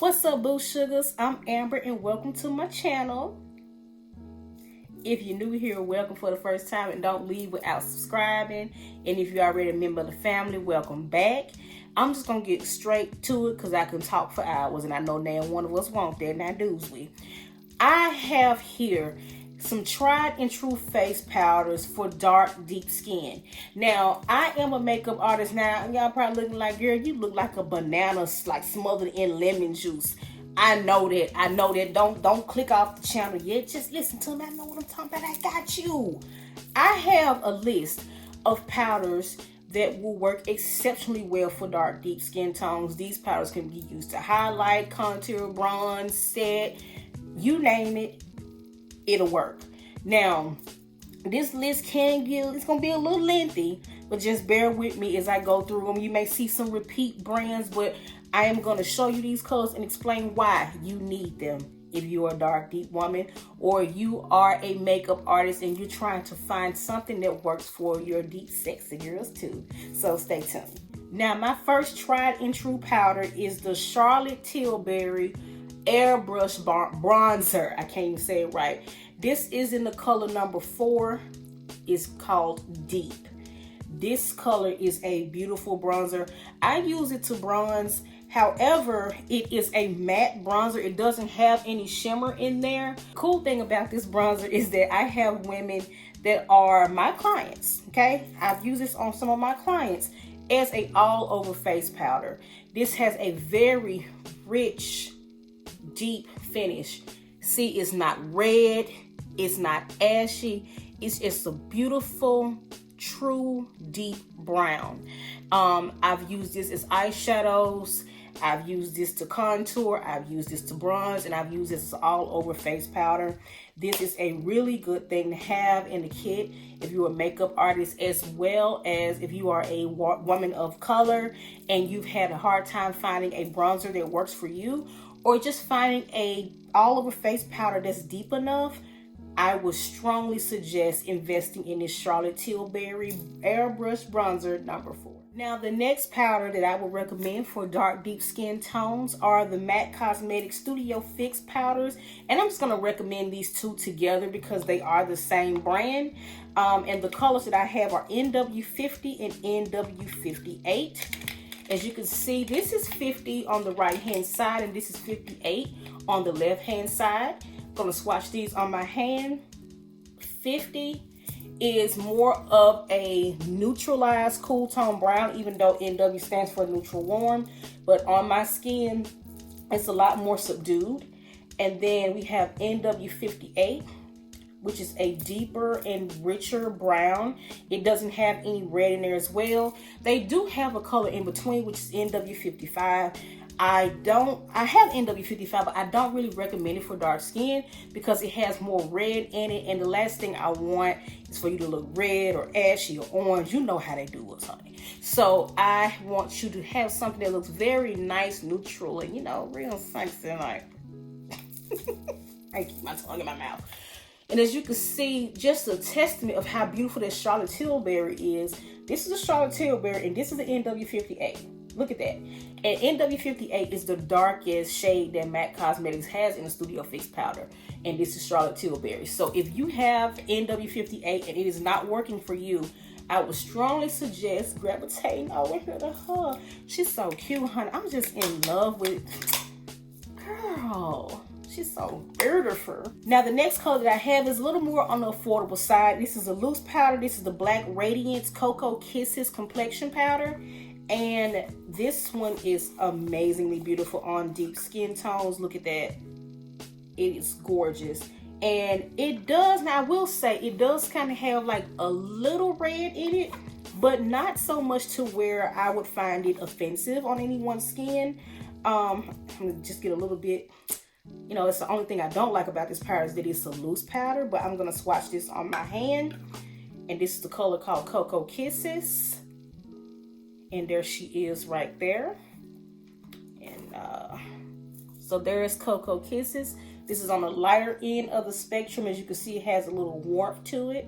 What's up, boo sugars? I'm Amber and welcome to my channel. If you're new here, welcome for the first time and don't leave without subscribing. And if you're already a member of the family, welcome back. I'm just gonna get straight to it because I can talk for hours and I know now one of us won't that, now do's we. I have here some tried and true face powders for dark, deep skin. Now, I am a makeup artist now, and y'all probably looking like, girl, you look like a banana like smothered in lemon juice. I know that. Don't click off the channel yet. Just listen to me. I know what I'm talking about. I got you. I have a list of powders that will work exceptionally well for dark, deep skin tones. These powders can be used to highlight, contour, bronze, set, you name it. It'll work. Now, this list it's gonna be a little lengthy, but just bear with me as I go through them. You may see some repeat brands, but I am gonna show you these colors and explain why you need them if you're a dark, deep woman, or you are a makeup artist and you're trying to find something that works for your deep, sexy girls too. So stay tuned. Now, my first tried and true powder is the Charlotte Tilbury Airbrush Bronzer. I can't even say it right. This is in the color number 4. It's called Deep. This color is a beautiful bronzer. I use it to bronze. However, it is a matte bronzer. It doesn't have any shimmer in there. Cool thing about this bronzer is that I have women that are my clients, okay? I've used this on some of my clients as a all over face powder. This has a very rich, deep finish. See, it's not red, it's not ashy, it's just a beautiful, true, deep brown. I've used this as eyeshadows, I've used this to contour, I've used this to bronze, and I've used this as all over face powder. This is a really good thing to have in the kit if you're a makeup artist, as well as if you are a woman of color and you've had a hard time finding a bronzer that works for you, or just finding a all over face powder that's deep enough. I would strongly suggest investing in this Charlotte Tilbury Airbrush Bronzer number 4. Now, the next powder that I would recommend for dark, deep skin tones are the MAC Cosmetics Studio Fix powders. And I'm just going to recommend these two together because they are the same brand. And the colors that I have are NW50 and NW58. As you can see, this is 50 on the right hand side and this is 58 on the left hand side. I'm gonna swatch these on my hand. 50 is more of a neutralized cool tone brown, even though NW stands for neutral warm, but on my skin it's a lot more subdued. And then we have NW58, which is a deeper and richer brown. It doesn't have any red in there as well. They do have a color in between, which is NW55. I have NW55, but I don't really recommend it for dark skin because it has more red in it. And the last thing I want is for you to look red or ashy or orange. You know how they do us, honey. So I want you to have something that looks very nice, neutral, and real sexy. Like, I keep my tongue in my mouth. And as you can see, just a testament of how beautiful that Charlotte Tilbury is. This is a Charlotte Tilbury and this is the NW58. Look at that. And NW58 is the darkest shade that MAC Cosmetics has in the Studio Fix powder. And this is Charlotte Tilbury. So if you have NW58 and it is not working for you, I would strongly suggest gravitating over here to her. She's so cute, honey. I'm just in love with, girl. She's so beautiful. Now, the next color that I have is a little more on the affordable side. This is a loose powder. This is the Black Radiance Cocoa Kisses Complexion Powder. And this one is amazingly beautiful on deep skin tones. Look at that. It is gorgeous. And it does, now I will say, it does kind of have like a little red in it, but not so much to where I would find it offensive on anyone's skin. I'm gonna just get a little bit. It's the only thing I don't like about this powder is that it's a loose powder, but I'm gonna swatch this on my hand. And this is the color called Cocoa Kisses. And there she is right there. And so there is Cocoa Kisses. This is on the lighter end of the spectrum. As you can see, it has a little warmth to it.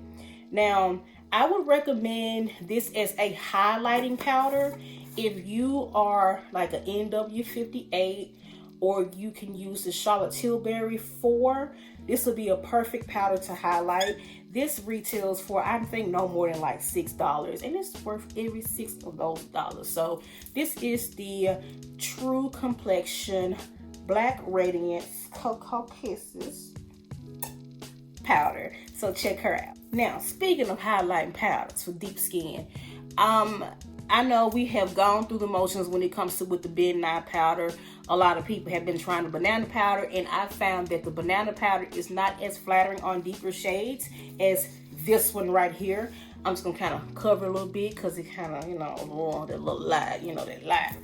Now, I would recommend this as a highlighting powder if you are like an NW58 or you can use the Charlotte Tilbury 4. This will be a perfect powder to highlight. This retails for, I think, no more than like $6, and it's worth every 6 of those dollars. So this is the True Complexion Black Radiance Cocoa Kisses powder. So check her out. Now, speaking of highlighting powders for deep skin, I know we have gone through the motions when it comes to with the Ben Nye powder. A lot of people have been trying the banana powder, and I found that the banana powder is not as flattering on deeper shades as this one right here. I'm just gonna kind of cover a little bit because it kind of, you know, that little light, you know, that light.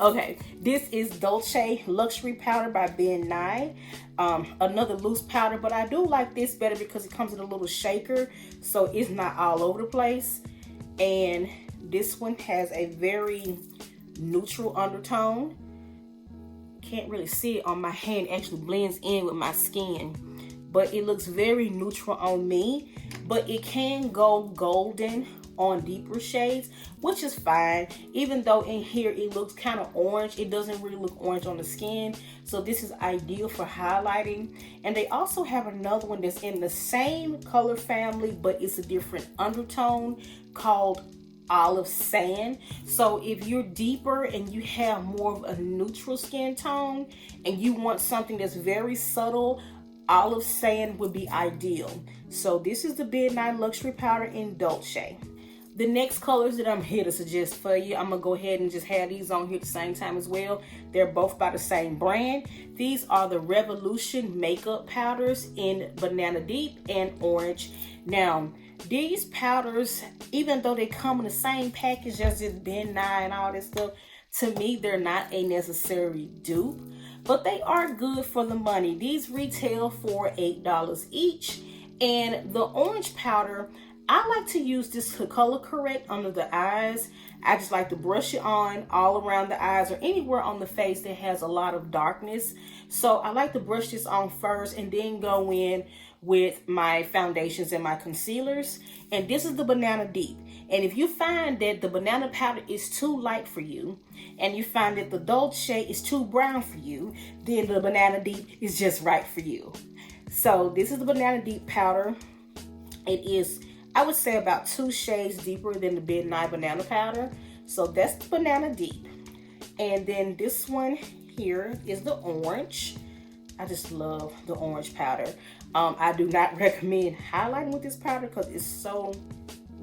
Okay, this is Dolce Luxury Powder by Ben Nye. Another loose powder, but I do like this better because it comes in a little shaker, so it's not all over the place. And this one has a very neutral undertone. Can't really see it on my hand, actually blends in with my skin, but it looks very neutral on me. But it can go golden on deeper shades, which is fine. Even though in here it looks kind of orange, it doesn't really look orange on the skin. So this is ideal for highlighting. And they also have another one that's in the same color family, but it's a different undertone, called Olive Sand. So if you're deeper and you have more of a neutral skin tone and you want something that's very subtle, Olive Sand would be ideal. So this is the Ben Nye Luxury Powder in Dolce. The next colors that I'm here to suggest for you, I'm gonna go ahead and just have these on here at the same time as well. They're both by the same brand. These are the Revolution Makeup Powders in Banana Deep and Orange. Now, these powders, even though they come in the same package as this Ben Nye and all this stuff, to me, they're not a necessary dupe, but they are good for the money. These retail for $8 each. And the orange powder, I like to use this to color correct under the eyes. I just like to brush it on all around the eyes or anywhere on the face that has a lot of darkness. So I like to brush this on first and then go in with my foundations and my concealers. And this is the Banana Deep. And if you find that the banana powder is too light for you, and you find that the Dolce is too brown for you, then the Banana Deep is just right for you. So this is the Banana Deep powder. It is, I would say, about 2 shades deeper than the Ben Nye banana powder. So that's the Banana Deep. And then this one here is the orange. I just love the orange powder. I do not recommend highlighting with this powder because it's so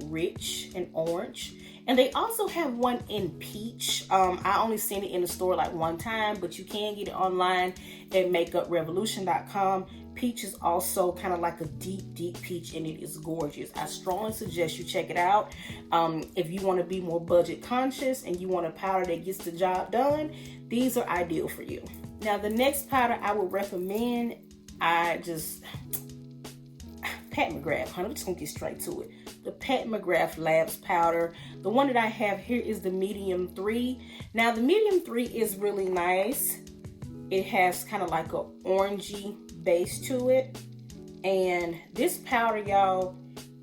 rich and orange. And they also have one in peach. I only seen it in the store like one time, but you can get it online at makeuprevolution.com. Peach is also kind of like a deep peach, and it is gorgeous. I strongly suggest you check it out. If you want to be more budget conscious and you want a powder that gets the job done, these are ideal for you. Now, the next powder I would recommend, Pat McGrath, honey, I'm just gonna get straight to it. The Pat McGrath Labs powder. The one that I have here is the Medium 3. Now, the Medium 3 is really nice. It has kind of like a orangey base to it. And this powder, y'all,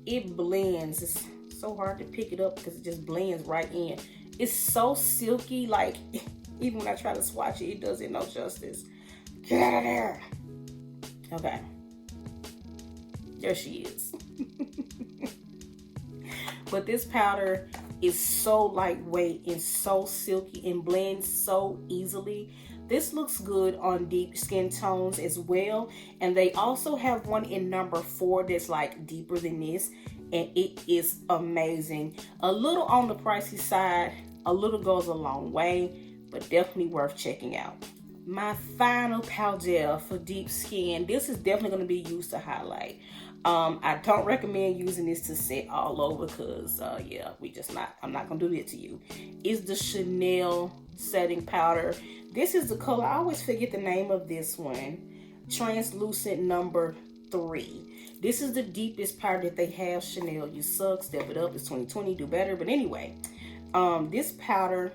it blends. It's so hard to pick it up because it just blends right in. It's so silky, like even when I try to swatch it, it does it no justice. Get out of there. Okay. There she is. But this powder is so lightweight and so silky and blends so easily. This looks good on deep skin tones as well. And they also have one in number 4 that's like deeper than this. And it is amazing. A little on the pricey side, a little goes a long way, but definitely worth checking out. My final Powdel for deep skin. This is definitely going to be used to highlight. I don't recommend using this to set all over because, yeah, I'm not going to do that to you. It's the Chanel setting powder. This is the color, I always forget the name of this one. Translucent number 3. This is the deepest powder that they have. Chanel, you suck, step it up. It's 2020, do better. But anyway, this powder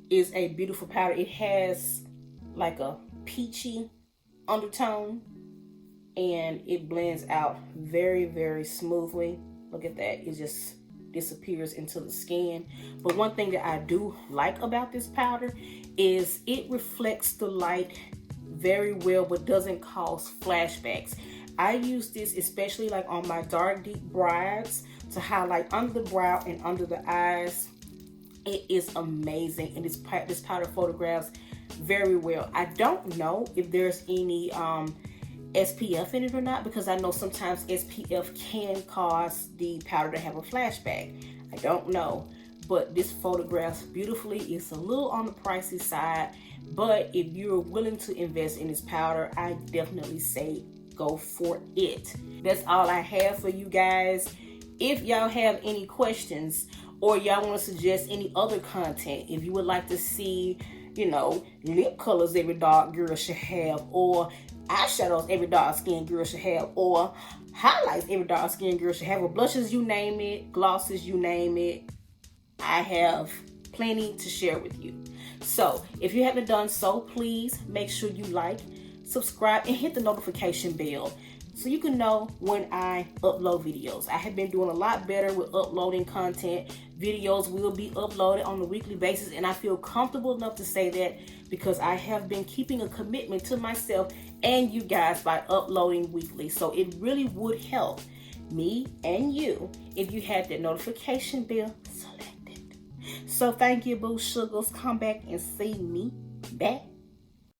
is a beautiful powder. It has like a peachy undertone. And it blends out very, very smoothly. Look at that. It just disappears into the skin. But one thing that I do like about this powder is it reflects the light very well, but doesn't cause flashbacks. I use this especially like on my dark deep brows to highlight under the brow and under the eyes. It is amazing, and this powder photographs very well. I don't know if there's any SPF in it or not, because I know sometimes SPF can cause the powder to have a flashback. I don't know, but this photographs beautifully. It's a little on the pricey side, but if you're willing to invest in this powder, I definitely say go for it. That's all I have for you guys. If y'all have any questions or y'all want to suggest any other content, if you would like to see, you know, lip colors every dark girl should have, or eyeshadows every dark skinned girl should have, or highlights every dark skinned girl should have, or blushes, you name it, glosses, you name it, I have plenty to share with you. So if you haven't done so, please make sure you like, subscribe, and hit the notification bell so you can know when I upload videos. I have been doing a lot better with uploading content. Videos will be uploaded on a weekly basis, and I feel comfortable enough to say that because I have been keeping a commitment to myself and you guys by uploading weekly. So it really would help me and you if you had that notification bell selected. So thank you, boo sugars. Come back and see me back